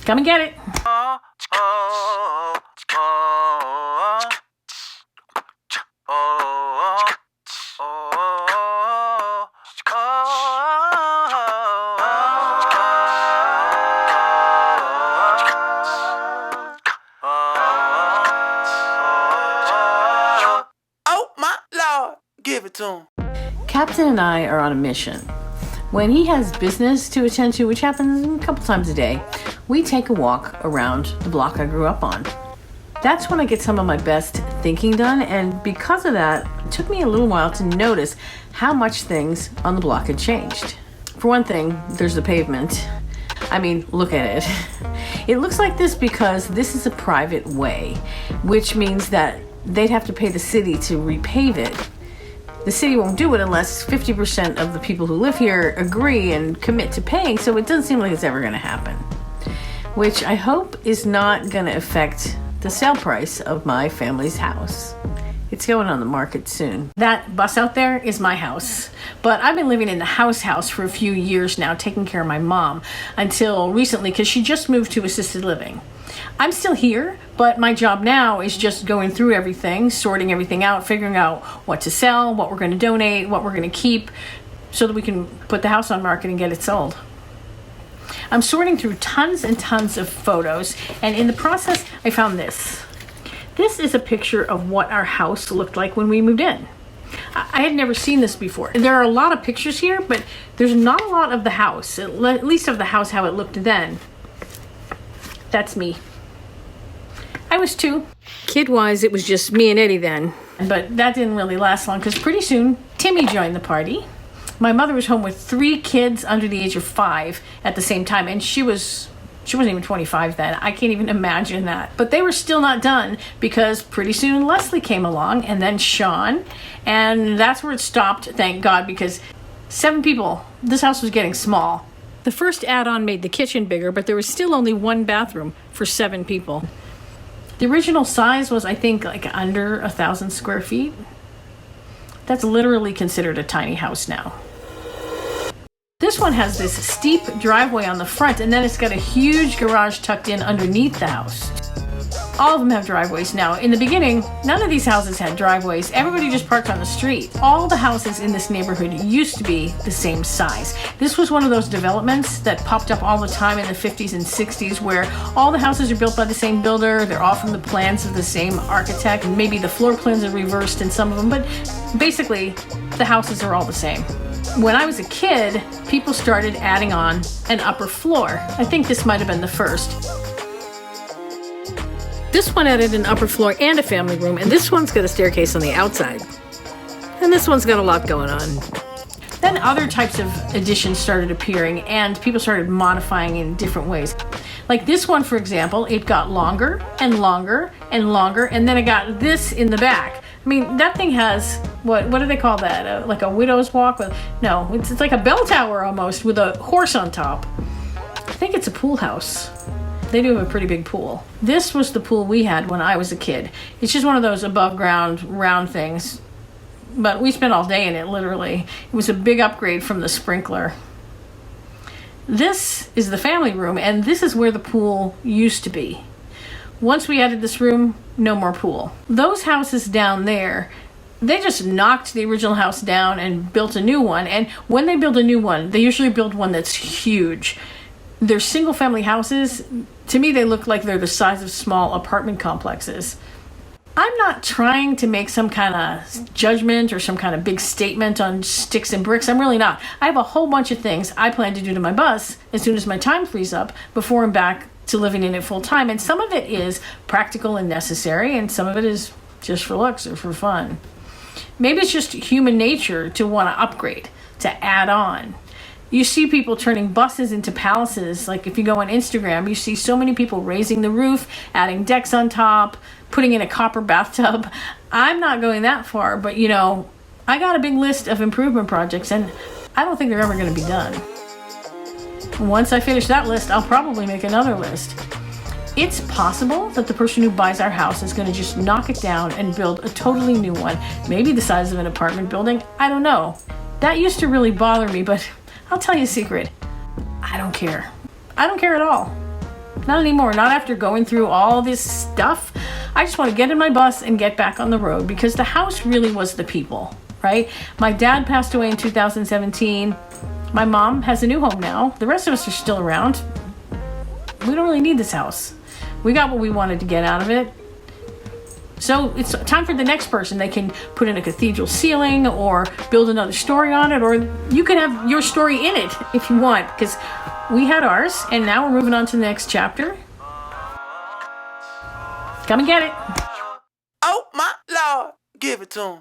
Come and get it. Oh my Lord, give it to him. Captain and I are on a mission. When he has business to attend to, which happens a couple times a day, we take a walk around the block I grew up on. That's when I get some of my best thinking done, and because of that, it took me a little while to notice how much things on the block had changed. For one thing, there's the pavement. I mean, look at it. It looks like this because this is a private way, which means that they'd have to pay the city to repave it. The city won't do it unless 50% of the people who live here agree and commit to paying, so it doesn't seem like it's ever going to happen. Which I hope is not going to affect the sale price of my family's house. It's going on the market soon. That bus out there is my house, but I've been living in the house for a few years now, taking care of my mom, until recently because she just moved to assisted living. I'm still here, but my job now is just going through everything, sorting everything out, figuring out what to sell, what we're going to donate, what we're going to keep, so that we can put the house on market and get it sold. I'm sorting through tons and tons of photos, and in the process, I found this. This is a picture of what our house looked like when we moved in. I had never seen this before. There are a lot of pictures here, but there's not a lot of the house, at least of the house how it looked then. That's me. I was 2. Kid-wise, it was just me and Eddie then. But that didn't really last long because pretty soon, Timmy joined the party. My mother was home with 3 kids under the age of 5 at the same time, and she wasn't even 25 then. I can't even imagine that. But they were still not done because pretty soon Leslie came along and then Sean, and that's where it stopped, thank God, because 7 people, this house was getting small. The first add-on made the kitchen bigger, but there was still only 1 bathroom for 7 people. The original size was, I think, like under 1,000 square feet. That's literally considered a tiny house now. This one has this steep driveway on the front, and then it's got a huge garage tucked in underneath the house. All of them have driveways now. In the beginning, none of these houses had driveways. Everybody just parked on the street. All the houses in this neighborhood used to be the same size. This was one of those developments that popped up all the time in the 50s and 60s where all the houses are built by the same builder. They're all from the plans of the same architect. And maybe the floor plans are reversed in some of them, but basically the houses are all the same. When I was a kid, people started adding on an upper floor. I think this might have been the first. This one added an upper floor and a family room, and this one's got a staircase on the outside. And this one's got a lot going on. Then other types of additions started appearing, and people started modifying in different ways. Like this one, for example, it got longer and longer and longer, and then it got this in the back. I mean, that thing has, what do they call that? Like a widow's walk? No, it's like a bell tower almost with a horse on top. I think it's a pool house. They do have a pretty big pool. This was the pool we had when I was a kid. It's just one of those above ground round things. But we spent all day in it, literally. It was a big upgrade from the sprinkler. This is the family room, and this is where the pool used to be. Once we added this room, no more pool. Those houses down there, they just knocked the original house down and built a new one. And when they build a new one, they usually build one that's huge. They're single-family houses. To me, they look like they're the size of small apartment complexes. I'm not trying to make some kind of judgment or some kind of big statement on sticks and bricks. I'm really not. I have a whole bunch of things I plan to do to my bus as soon as my time frees up before I'm back to living in it full time. And some of it is practical and necessary, and some of it is just for looks or for fun. Maybe it's just human nature to want to upgrade, to add on. You see people turning buses into palaces. Like if you go on Instagram, you see so many people raising the roof, adding decks on top, putting in a copper bathtub. I'm not going that far, but I got a big list of improvement projects, and I don't think they're ever going to be done. Once I finish that list, I'll probably make another list. It's possible that the person who buys our house is going to just knock it down and build a totally new one, maybe the size of an apartment building. I don't know. That used to really bother me, but I'll tell you a secret. I don't care. I don't care at all. Not anymore. Not after going through all this stuff. I just want to get in my bus and get back on the road, because the house really was the people, right? My dad passed away in 2017. My mom has a new home now. The rest of us are still around. We don't really need this house. We got what we wanted to get out of it. So it's time for the next person. They can put in a cathedral ceiling or build another story on it, or you can have your story in it if you want, because we had ours, and now we're moving on to the next chapter. Come and get it. Oh my Lord, give it to him.